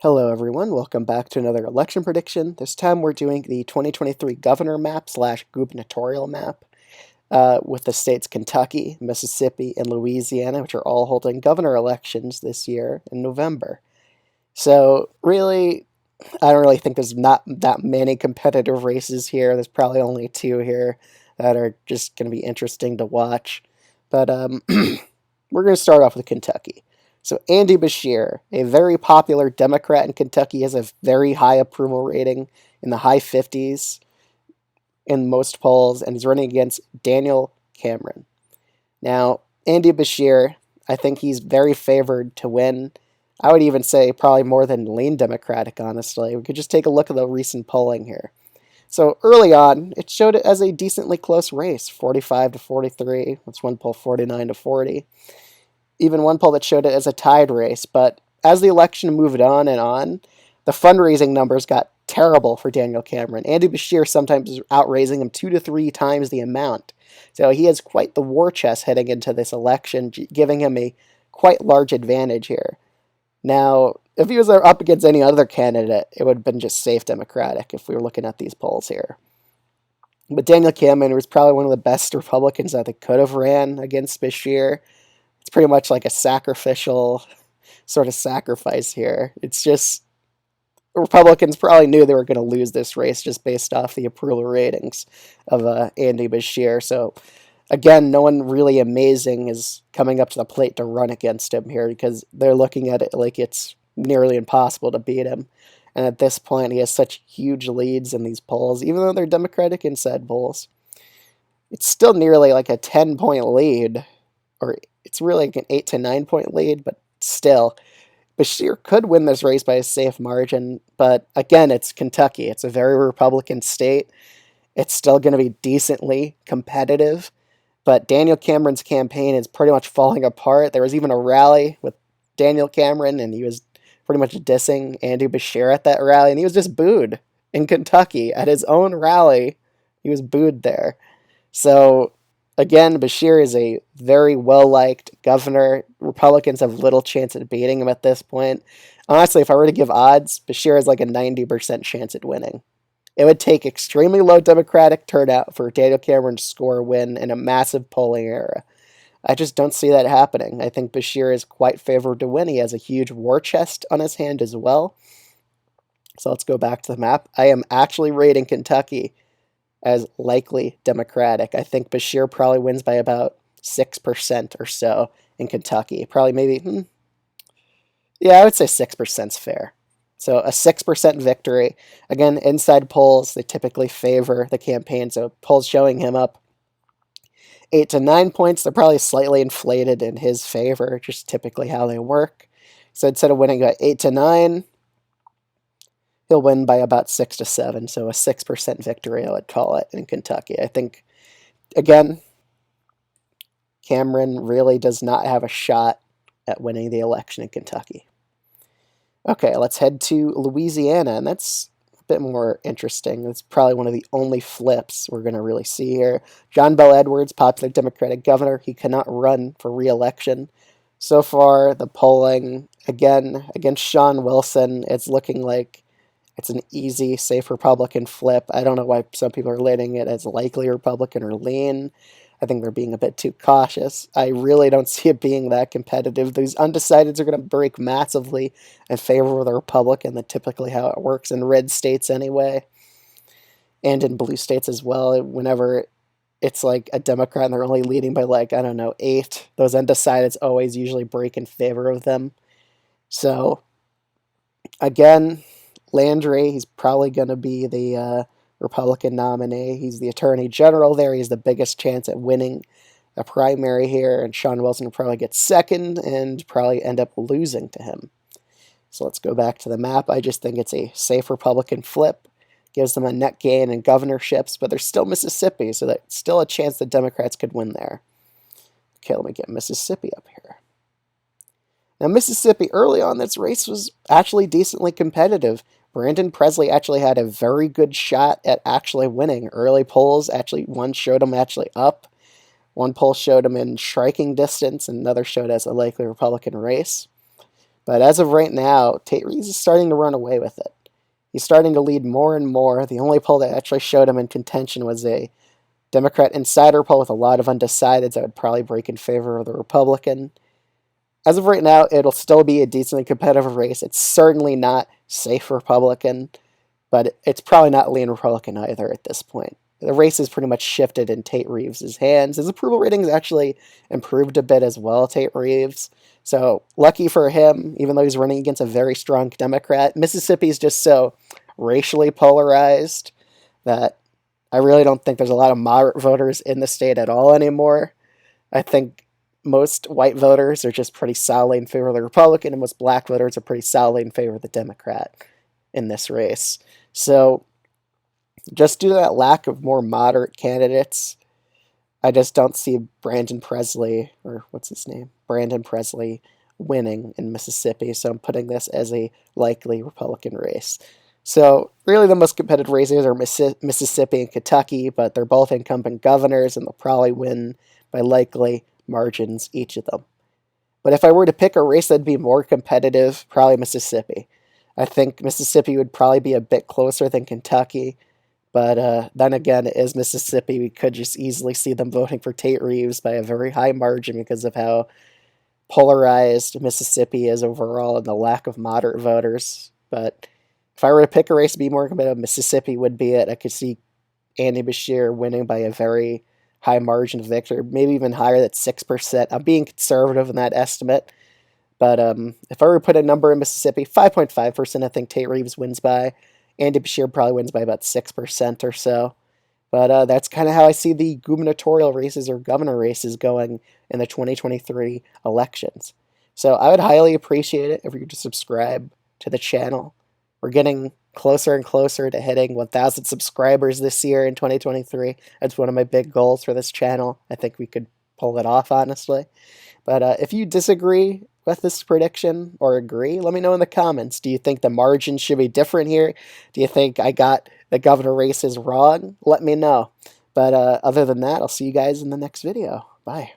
Hello everyone, welcome back to another election prediction. This time we're doing the 2023 governor map slash gubernatorial map with the states Kentucky, Mississippi, and Louisiana, which are all holding governor elections this year in November. So really, I don't really think there's not that many competitive races here. There's probably only two here that are just going to be interesting to watch. But we're going to start off with Kentucky. So Andy Beshear, a very popular Democrat in Kentucky, has a very high approval rating in the high 50s in most polls, and he's running against Daniel Cameron. Now, Andy Beshear, I think he's very favored to win. I would even say probably more than lean Democratic, honestly. We could just take a look at the recent polling here. So early on, it showed it as a decently close race, 45 to 43. That's one poll, 49 to 40. Even one poll that showed it as a tied race. But as the election moved on, the fundraising numbers got terrible for Daniel Cameron. Andy Beshear sometimes outraising him 2 to 3 times the amount. So he has quite the war chest heading into this election, giving him a quite large advantage here. Now, if he was up against any other candidate, it would have been just safe Democratic if we were looking at these polls here. But Daniel Cameron was probably one of the best Republicans that they could have ran against Beshear. It's pretty much like a sacrificial sort of sacrifice here. It's just Republicans probably knew they were going to lose this race just based off the approval ratings of Andy Beshear. So again, no one really amazing is coming up to the plate to run against him here because they're looking at it like it's nearly impossible to beat him. And at this point, he has such huge leads in these polls, even though they're Democratic inside polls. It's still nearly like a 10-point lead, or it's really like an 8 to 9 point lead, but still, Beshear could win this race by a safe margin. But again, it's Kentucky. It's a very Republican state. It's still going to be decently competitive. But Daniel Cameron's campaign is pretty much falling apart. There was even a rally with Daniel Cameron, and he was pretty much dissing Andy Beshear at that rally, and he was just booed in Kentucky at his own rally. He was booed there. So again, Beshear is a very well-liked governor. Republicans have little chance at beating him at this point. Honestly, if I were to give odds, Beshear has like a 90% chance at winning. It would take extremely low Democratic turnout for Daniel Cameron to score a win in a massive polling era. I just don't see that happening. I think Beshear is quite favored to win. He has a huge war chest on his hand as well. So let's go back to the map. I am actually rating Kentucky as likely Democratic. I think Beshear probably wins by about 6% or so in Kentucky. Probably maybe, yeah, I would say 6% is fair. So a 6% victory. Again, inside polls, they typically favor the campaign. So polls showing him up 8 to 9 points, they're probably slightly inflated in his favor, just typically how they work. So instead of winning by 8 to 9, he'll win by about 6 to 7. So a 6% victory, I would call it, in Kentucky. I think, again, Cameron really does not have a shot at winning the election in Kentucky. Okay, let's head to Louisiana, and that's a bit more interesting. It's probably one of the only flips we're going to really see here. John Bel Edwards, popular Democratic governor, he cannot run for re-election. So far, the polling, again, against Sean Wilson, it's looking like it's an easy, safe Republican flip. I don't know why some people are rating it as likely Republican or lean. I think they're being a bit too cautious. I really don't see it being that competitive. These undecideds are going to break massively in favor of the Republican. That's typically how it works in red states anyway, and in blue states as well. Whenever it's like a Democrat and they're only leading by like, I don't know, 8, those undecideds always usually break in favor of them. So, again, Landry, he's probably going to be the Republican nominee. He's the attorney general there. He's the biggest chance at winning a primary here, and Sean Wilson will probably get second and probably end up losing to him. So let's go back to the map. I just think it's a safe Republican flip. Gives them a net gain in governorships, but there's still Mississippi, so that's still a chance that Democrats could win there. Okay, let me get Mississippi up here. Now, Mississippi, early on, this race was actually decently competitive. Brandon Presley actually had a very good shot at actually winning. Early polls, actually, one showed him actually up. One poll showed him in striking distance, and another showed as a likely Republican race. But as of right now, Tate Reeves is starting to run away with it. He's starting to lead more and more. The only poll that actually showed him in contention was a Democrat insider poll with a lot of undecideds that would probably break in favor of the Republican. As of right now, it'll still be a decently competitive race. It's certainly not safe Republican, but it's probably not lean Republican either at this point. The race has pretty much shifted in Tate Reeves' hands. His approval ratings actually improved a bit as well, Tate Reeves. So lucky for him, even though he's running against a very strong Democrat. Mississippi is just so racially polarized that I really don't think there's a lot of moderate voters in the state at all anymore. I think most white voters are just pretty solidly in favor of the Republican, and most black voters are pretty solidly in favor of the Democrat in this race. So just due to that lack of more moderate candidates, I just don't see Brandon Presley, or what's his name? Brandon Presley winning in Mississippi. So I'm putting this as a likely Republican race. So really the most competitive races are Mississippi and Kentucky, but they're both incumbent governors, and they'll probably win by likely margins, each of them. But if I were to pick a race that'd be more competitive, probably Mississippi. I think Mississippi would probably be a bit closer than Kentucky, but then again, it is Mississippi. We could just easily see them voting for Tate Reeves by a very high margin because of how polarized Mississippi is overall and the lack of moderate voters. But if I were to pick a race to be more competitive, Mississippi would be it. I could see Andy Beshear winning by a very high margin of victory, maybe even higher than 6%. I'm being conservative in that estimate. But if I were to put a number in Mississippi, 5.5% I think Tate Reeves wins by. Andy Beshear probably wins by about 6% or so. But that's kind of how I see the gubernatorial races or governor races going in the 2023 elections. So I would highly appreciate it if you could subscribe to the channel. We're getting closer and closer to hitting 1,000 subscribers this year in 2023. That's one of my big goals for this channel. I think we could pull it off, honestly. But if you disagree with this prediction or agree, let me know in the comments. Do you think the margin should be different here? Do you think I got the governor races wrong? Let me know. But other than that, I'll see you guys in the next video. Bye.